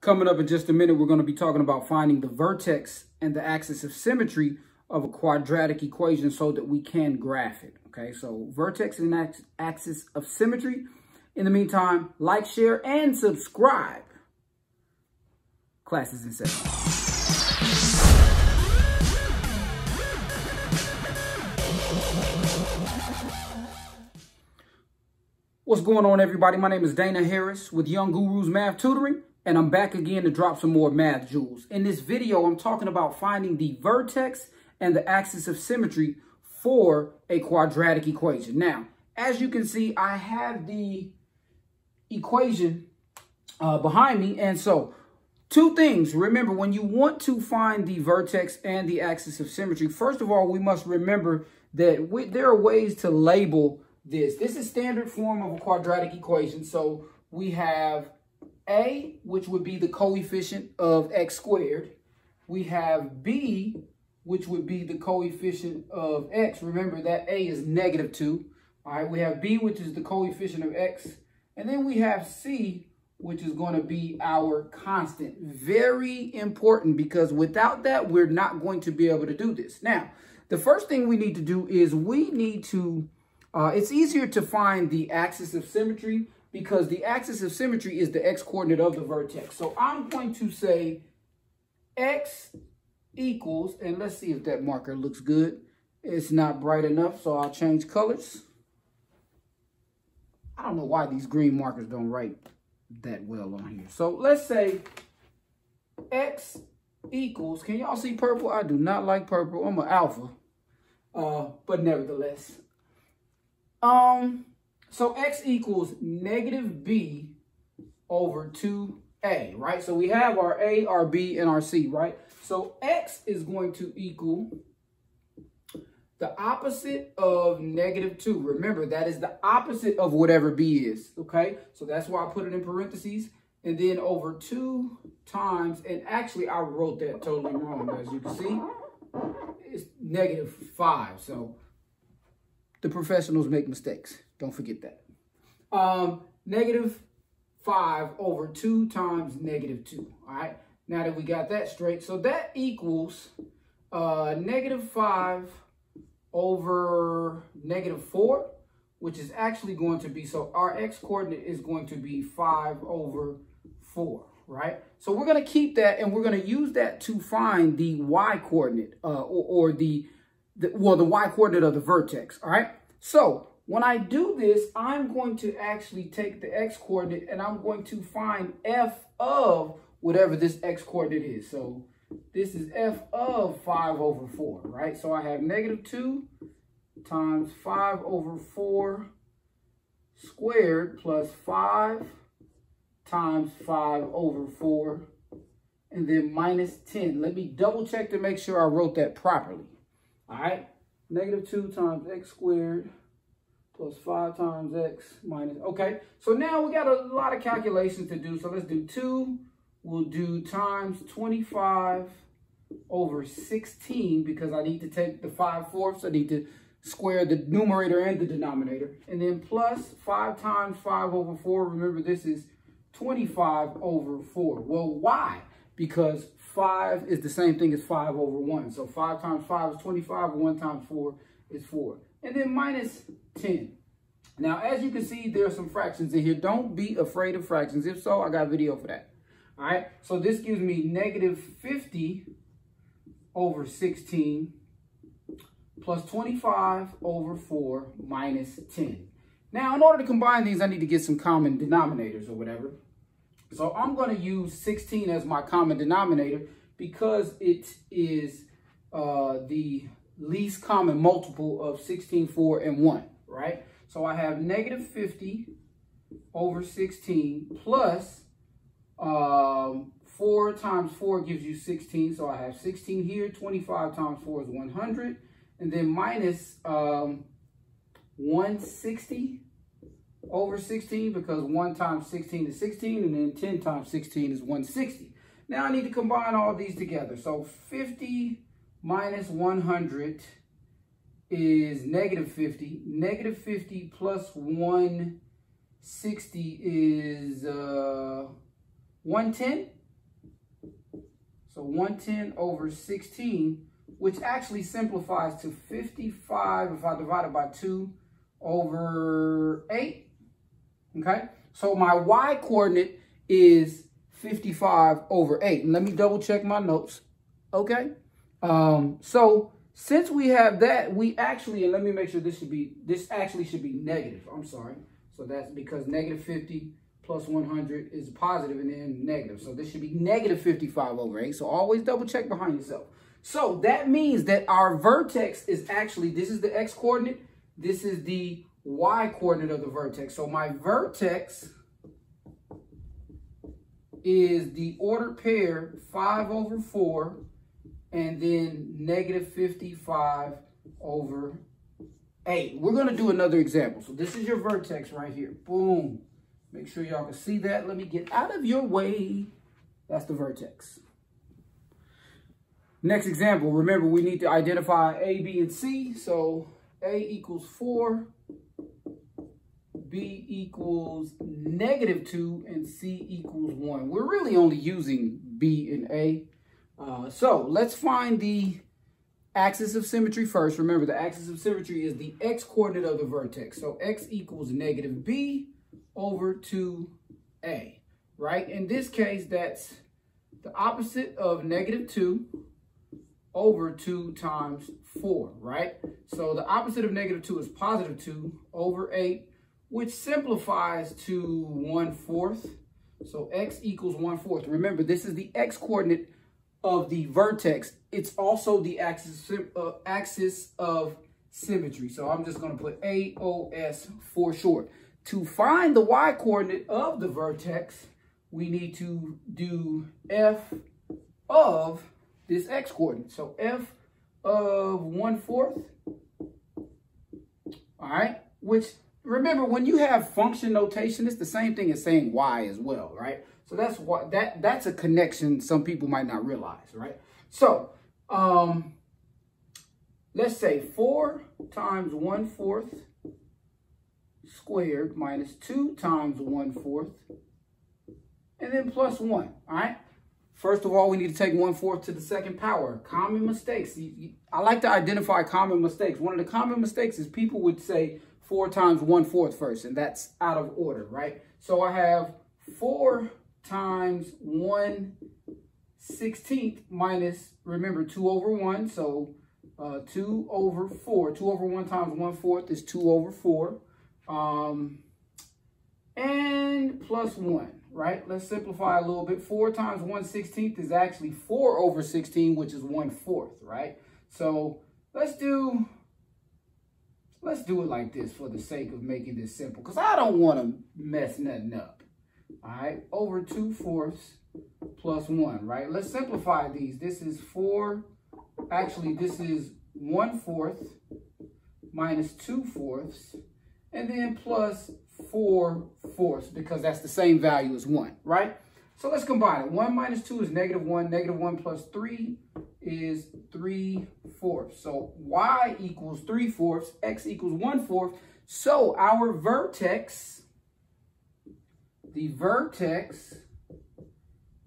Coming up in just a minute, we're going to be talking about finding the vertex and the axis of symmetry of a quadratic equation so that we can graph it. Okay, so vertex and axis of symmetry. In the meantime, like, share, and subscribe. Class is in session. What's going on, everybody? My name is Dana Harris with Young Gurus Math Tutoring, and I'm back again to drop some more math jewels. In this video, I'm talking about finding the vertex and the axis of symmetry for a quadratic equation. Now, as you can see, I have the equation behind me, and so two things. Remember, when you want to find the vertex and the axis of symmetry, first of all, we must remember that there are ways to label this. This is standard form of a quadratic equation. So we have A, which would be the coefficient of x squared. We have B, which would be the coefficient of x. Remember that A is -2. All right, we have B, which is the coefficient of x. And then we have C, which is going to be our constant. Very important, because without that, we're not going to be able to do this. Now, the first thing we need to do is we need to, it's easier to find the axis of symmetry because the axis of symmetry is the x-coordinate of the vertex. So I'm going to say x equals, and let's see if that marker looks good. It's not bright enough, so I'll change colors. I don't know why these green markers don't write that well on here. So let's say x equals, can y'all see purple? I do not like purple. I'm an alpha, but nevertheless. So x equals -b over 2a, right? So we have our a, our b, and our c, right? So x is going to equal the opposite of -2. Remember, that is the opposite of whatever b is, okay? So that's why I put it in parentheses. And then over 2 times, and actually I wrote that totally wrong, as you can see. It's -5, so the professionals make mistakes. Don't forget that. -5 over 2 times -2, all right? Now that we got that straight, so that equals -5 over -4, which is actually going to be, so our x-coordinate is going to be 5 over 4, right? So we're going to keep that, and we're going to use that to find the y-coordinate, or the y-coordinate of the vertex, all right? So when I do this, I'm going to actually take the x-coordinate, and I'm going to find f of whatever this x-coordinate is. So this is f of 5 over 4, right? So I have -2 times 5 over 4 squared plus 5 times 5 over 4, and then minus 10. Let me double check to make sure I wrote that properly. All right, -2 times x squared plus 5 times x minus, okay. So now we got a lot of calculations to do. So let's do 2. We'll do times 25 over 16, because I need to take the 5/4. I need to square the numerator and the denominator. And then plus 5 times 5 over 4. Remember, this is 25 over 4. Well, why? Because 5 is the same thing as 5 over 1. So 5 times 5 is 25, and 1 times 4 is 4. And then minus 10. Now, as you can see, there are some fractions in here. Don't be afraid of fractions. If so, I got a video for that. All right, so this gives me -50 over 16 plus 25 over 4 minus 10. Now, in order to combine these, I need to get some common denominators or whatever. So I'm going to use 16 as my common denominator because it is the least common multiple of 16, 4, and 1, right? So I have -50 over 16 plus 4 times 4 gives you 16. So I have 16 here. 25 times 4 is 100. And then minus 160 over 16, because 1 times 16 is 16. And then 10 times 16 is 160. Now I need to combine all these together. So 50 minus 100 is -50. -50 plus 160 is 110. So 110 over 16, which actually simplifies to 55 if I divide it by 2 over 8. Okay, so my y coordinate is 55 over 8. And let me double check my notes. Okay, so since we have that, we actually, and let me make sure this actually should be negative. I'm sorry. So that's because negative 50 plus 100 is positive and then negative. So this should be negative 55 over 8. So always double check behind yourself. So that means that our vertex is actually, this is the x coordinate. This is the y coordinate of the vertex. So my vertex is the ordered pair 5 over 4 and then negative 55 over 8. We're going to do another example. So this is your vertex right here. Boom. Make sure y'all can see that. Let me get out of your way. That's the vertex. Next example. Remember, we need to identify A, B, and C. So A equals 4. B equals negative 2. And C equals 1. We're really only using B and A. So let's find the axis of symmetry first. Remember, the axis of symmetry is the x coordinate of the vertex. So x equals negative b over 2a, right? In this case, that's the opposite of negative 2 over 2 times 4, right? So the opposite of negative 2 is positive 2 over 8, which simplifies to 1/4. So x equals 1/4. Remember, this is the x coordinate of the vertex. It's also the axis of symmetry. So I'm just going to put AOS for short. To find the y coordinate of the vertex, we need to do f of this x coordinate. So f of 1/4. All right. Which, remember, when you have function notation, it's the same thing as saying y as well, right? So that's what that's a connection some people might not realize, right? So let's say 4 times 1/4 squared minus 2 times 1/4 and then plus 1. All right. First of all, we need to take 1/4 to the second power. Common mistakes. I like to identify common mistakes. One of the common mistakes is people would say 4 times 1/4 first, and that's out of order, right? So I have 4 times 1/16 minus, remember, 2 over 1. So 2 over 4. 2 over 1 times 1/4 is 2 over 4. And plus 1, right? Let's simplify a little bit. 4 times 1/16 is actually 4 over 16, which is 1/4, right? So let's do it like this for the sake of making this simple, because I don't want to mess nothing up. All right, over 2/4 plus 1, right? Let's simplify these. This is 4. Actually, this is 1/4 minus 2/4, and then plus 4/4, because that's the same value as 1, right? So let's combine it. 1 minus 2 is negative 1. Negative 1 plus 3 is 3/4. So y equals 3/4. X equals 1/4. So our vertex, the vertex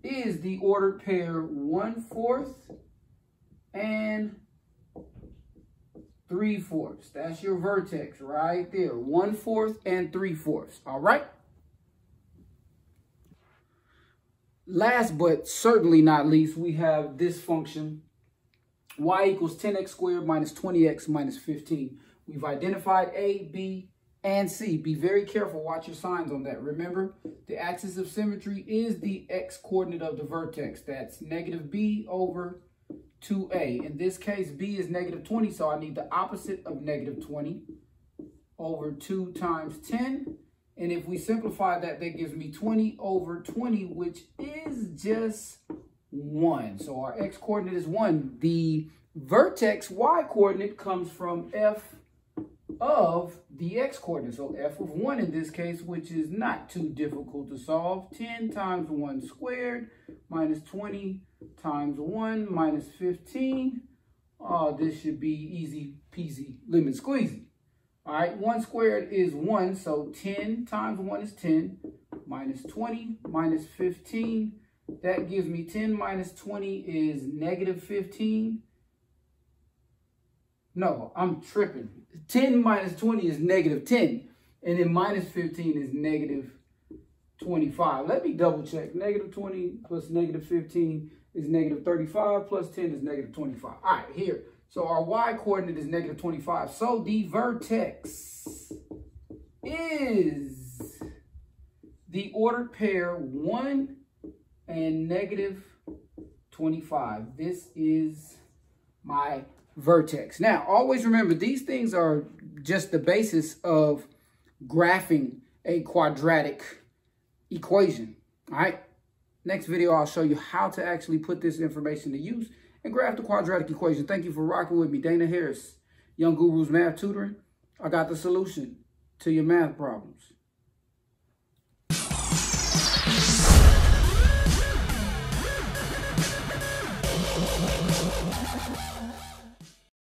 is the ordered pair 1/4 and 3/4. That's your vertex right there. 1/4 and 3/4. All right. Last but certainly not least, we have this function. Y equals 10x squared minus 20x minus 15. We've identified A, B, and C. Be very careful. Watch your signs on that. Remember, the axis of symmetry is the x coordinate of the vertex. That's negative b over 2a. In this case, b is negative 20, so I need the opposite of negative 20 over 2 times 10. And if we simplify that, that gives me 20 over 20, which is just 1. So our x coordinate is 1. The vertex y coordinate comes from f of the x coordinate. So f of 1 in this case, which is not too difficult to solve. 10 times 1 squared minus 20 times 1 minus 15. Oh, this should be easy peasy lemon squeezy. All right, 1 squared is 1, so 10 times 1 is 10, minus 20 minus 15. That gives me 10 minus 20 is negative 15. No, I'm tripping. 10 minus 20 is negative 10. And then minus 15 is negative 25. Let me double check. Negative 20 plus negative 15 is negative 35 plus 10 is negative 25. All right, here. So our y coordinate is negative 25. So the vertex is the ordered pair 1 and negative 25. This is my vertex. Now, always remember, these things are just the basis of graphing a quadratic equation. All right. Next video, I'll show you how to actually put this information to use and graph the quadratic equation. Thank you for rocking with me. Dana Harris, Young Gurus Math Tutoring. I got the solution to your math problems.